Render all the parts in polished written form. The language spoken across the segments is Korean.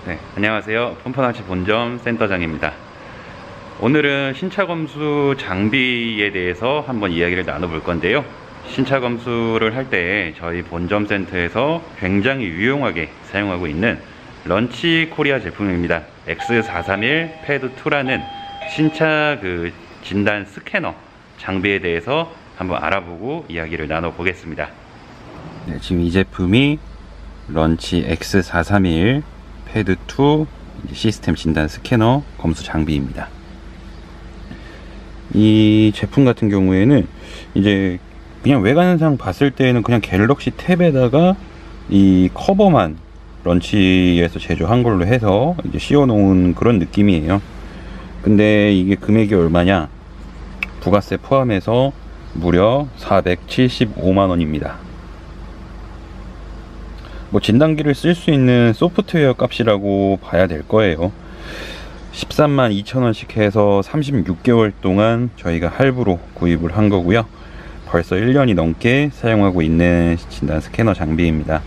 네, 안녕하세요. 펌퍼낚시 본점 센터장입니다. 오늘은 신차 검수 장비에 대해서 한번 이야기를 나눠볼 건데요. 신차 검수를 할 때 저희 본점 센터에서 굉장히 유용하게 사용하고 있는 런치 코리아 제품입니다. X431 패드2라는 신차 진단 스캐너 장비에 대해서 한번 알아보고 이야기를 나눠보겠습니다. 네, 지금 이 제품이 런치 X431 패드2 시스템 진단 스캐너 검수 장비입니다. 이 제품 같은 경우에는 이제 그냥 외관상 봤을 때는 그냥 갤럭시 탭에다가 이 커버만 런치에서 제조한 걸로 해서 이제 씌워 놓은 그런 느낌이에요. 근데 이게 금액이 얼마냐? 부가세 포함해서 무려 475만원입니다. 뭐 진단기를 쓸 수 있는 소프트웨어 값이라고 봐야 될 거예요. 13만 2천원씩 해서 36개월 동안 저희가 할부로 구입을 한 거고요. 벌써 1년이 넘게 사용하고 있는 진단 스캐너 장비입니다.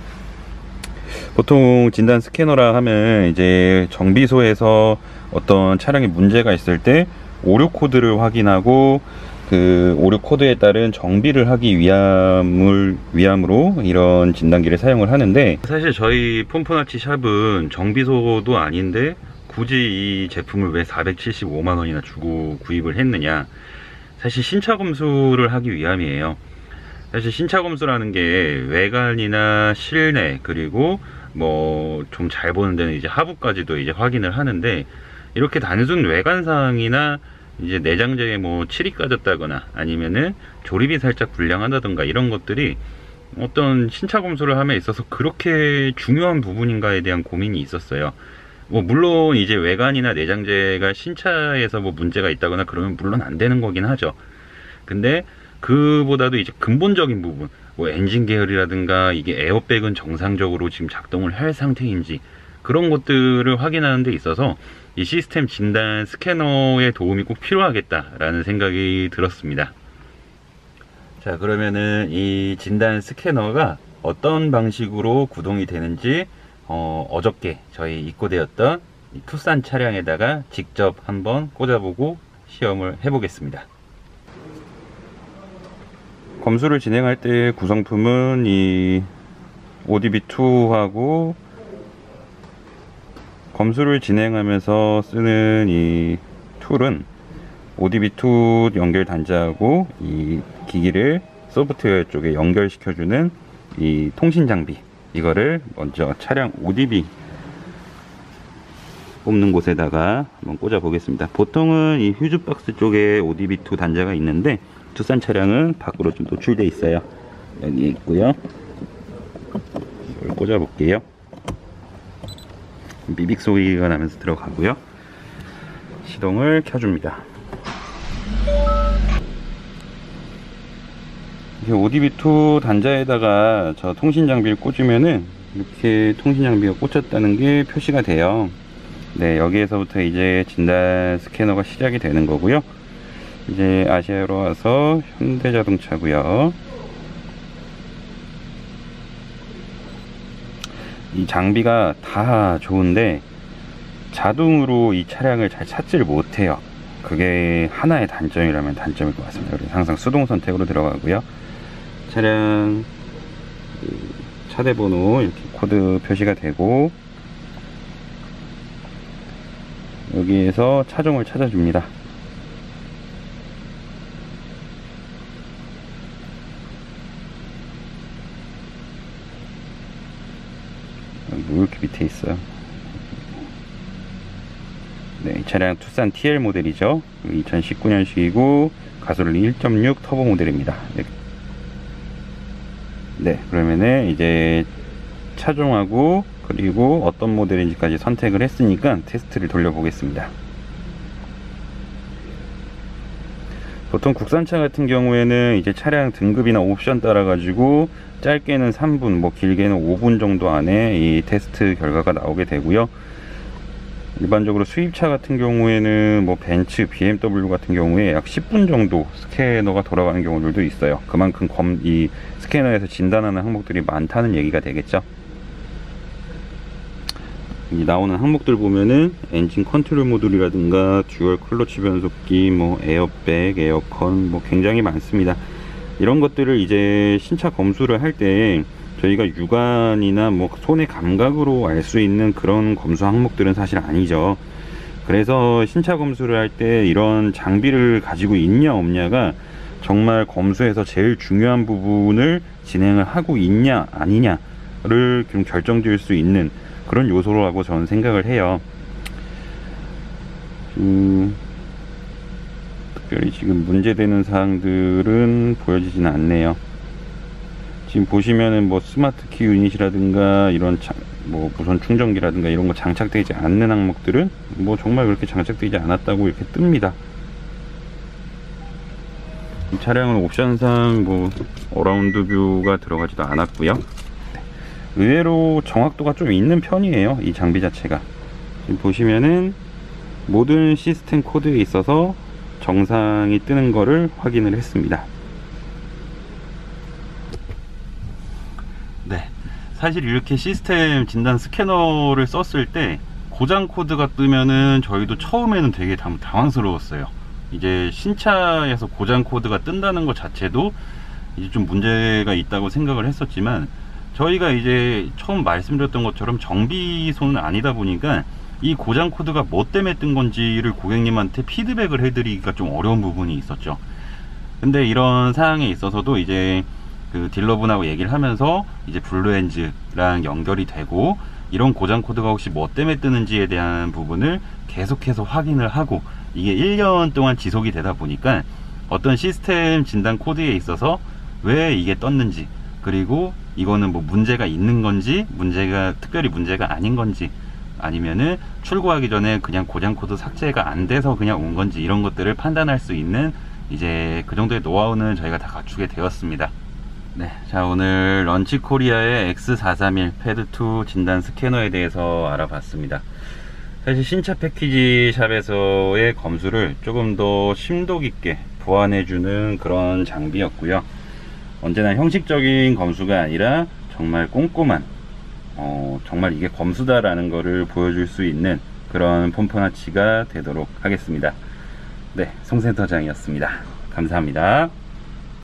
보통 진단 스캐너라 하면 이제 정비소에서 어떤 차량에 문제가 있을 때 오류 코드를 확인하고 그 오류 코드에 따른 정비를 하기 위함으로 이런 진단기를 사용을 하는데, 사실 저희 펌퍼낚시 샵은 정비소도 아닌데 굳이 이 제품을 왜 475만원이나 주고 구입을 했느냐, 사실 신차 검수를 하기 위함이에요. 사실 신차 검수라는 게 외관이나 실내 그리고 뭐 좀 잘 보는 데는 이제 하부까지도 이제 확인을 하는데, 이렇게 단순 외관상이나 이제 내장재에 뭐 칠이 까졌다거나 아니면은 조립이 살짝 불량하다던가 이런 것들이 어떤 신차 검수를 함에 있어서 그렇게 중요한 부분인가에 대한 고민이 있었어요. 뭐 물론 이제 외관이나 내장재가 신차에서 뭐 문제가 있다거나 그러면 물론 안 되는 거긴 하죠. 근데 그보다도 이제 근본적인 부분, 뭐 엔진 계열이라든가 이게 에어백은 정상적으로 지금 작동을 할 상태인지 그런 것들을 확인하는 데 있어서 이 시스템 진단 스캐너의 도움이 꼭 필요하겠다라는 생각이 들었습니다. 자, 그러면은 이 진단 스캐너가 어떤 방식으로 구동이 되는지 어저께 저희 입고되었던 이 투싼 차량에다가 직접 한번 꽂아보고 시험을 해보겠습니다. 검수를 진행할 때 구성품은 이 ODB2하고 검수를 진행하면서 쓰는 이 툴은 ODB2 연결 단자하고 이 기기를 소프트웨어 쪽에 연결시켜주는 이 통신 장비, 이거를 먼저 차량 ODB 뽑는 곳에다가 한번 꽂아 보겠습니다. 보통은 이 휴즈박스 쪽에 ODB2 단자가 있는데 투싼 차량은 밖으로 좀 노출되어 있어요. 여기 있고요. 이걸 꽂아 볼게요. 비빅 소리가 나면서 들어가고요. 시동을 켜줍니다. 이렇게 ODB2 단자에다가 저 통신 장비를 꽂으면은 이렇게 통신 장비가 꽂혔다는 게 표시가 돼요. 네, 여기에서부터 이제 진단 스캐너가 시작이 되는 거고요. 이제 아시아로 와서 현대자동차고요. 이 장비가 다 좋은데 자동으로 이 차량을 잘 찾지를 못해요. 그게 하나의 단점이라면 단점일 것 같습니다. 그래서 항상 수동 선택으로 들어가고요. 차량 차대 번호 이렇게 코드 표시가 되고, 여기에서 차종을 찾아줍니다. 왜 이렇게 밑에 있어요? 네, 이 차량 투싼 TL 모델이죠. 2019년식이고 가솔린 1.6 터보 모델입니다. 네, 그러면은 이제 차종하고 그리고 어떤 모델인지까지 선택을 했으니까 테스트를 돌려보겠습니다. 보통 국산차 같은 경우에는 이제 차량 등급이나 옵션 따라 가지고 짧게는 3분, 뭐 길게는 5분 정도 안에 이 테스트 결과가 나오게 되고요. 일반적으로 수입차 같은 경우에는 뭐 벤츠, BMW 같은 경우에 약 10분 정도 스캐너가 돌아가는 경우들도 있어요. 그만큼 이 스캐너에서 진단하는 항목들이 많다는 얘기가 되겠죠. 이 나오는 항목들 보면은 엔진 컨트롤 모듈이라든가 듀얼 클러치 변속기, 뭐 에어백, 에어컨, 뭐 굉장히 많습니다. 이런 것들을 이제 신차 검수를 할 때 저희가 육안이나 뭐 손의 감각으로 알 수 있는 그런 검수 항목들은 사실 아니죠. 그래서 신차 검수를 할 때 이런 장비를 가지고 있냐 없냐가 정말 검수에서 제일 중요한 부분을 진행을 하고 있냐 아니냐를 좀 결정지을 수 있는 그런 요소라고 저는 생각을 해요. 특별히 지금 문제되는 사항들은 보여지지는 않네요. 지금 보시면은 뭐 스마트 키 유닛이라든가 이런 뭐 무선 충전기라든가 이런 거 장착되지 않는 항목들은 뭐 정말 그렇게 장착되지 않았다고 이렇게 뜹니다. 이 차량은 옵션상 뭐 어라운드 뷰가 들어가지도 않았고요. 의외로 정확도가 좀 있는 편이에요, 이 장비 자체가. 지금 보시면은 모든 시스템 코드에 있어서 정상이 뜨는 거를 확인을 했습니다. 네, 사실 이렇게 시스템 진단 스캐너를 썼을 때 고장 코드가 뜨면은 저희도 처음에는 되게 당황스러웠어요. 이제 신차에서 고장 코드가 뜬다는 것 자체도 이제 좀 문제가 있다고 생각을 했었지만, 저희가 이제 처음 말씀드렸던 것처럼 정비소는 아니다 보니까 이 고장 코드가 뭐 때문에 뜬 건지를 고객님한테 피드백을 해드리기가 좀 어려운 부분이 있었죠. 근데 이런 사항에 있어서도 이제 그 딜러분하고 얘기를 하면서 이제 블루엔즈랑 연결이 되고, 이런 고장 코드가 혹시 뭐 때문에 뜨는지에 대한 부분을 계속해서 확인을 하고, 이게 1년 동안 지속이 되다 보니까 어떤 시스템 진단 코드에 있어서 왜 이게 떴는지, 그리고 이거는 뭐 문제가 있는 건지, 특별히 문제가 아닌 건지, 아니면은 출고하기 전에 그냥 고장 코드 삭제가 안 돼서 그냥 온 건지, 이런 것들을 판단할 수 있는 이제 그 정도의 노하우는 저희가 다 갖추게 되었습니다. 네, 자, 오늘 런치코리아의 X431 패드2 진단 스캐너에 대해서 알아봤습니다. 사실 신차 패키지 샵에서의 검수를 조금 더 심도 깊게 보완해주는 그런 장비였고요. 언제나 형식적인 검수가 아니라 정말 꼼꼼한, 정말 이게 검수다라는 거를 보여줄 수 있는 그런 폼포나치가 되도록 하겠습니다. 네, 송센터장이었습니다. 감사합니다.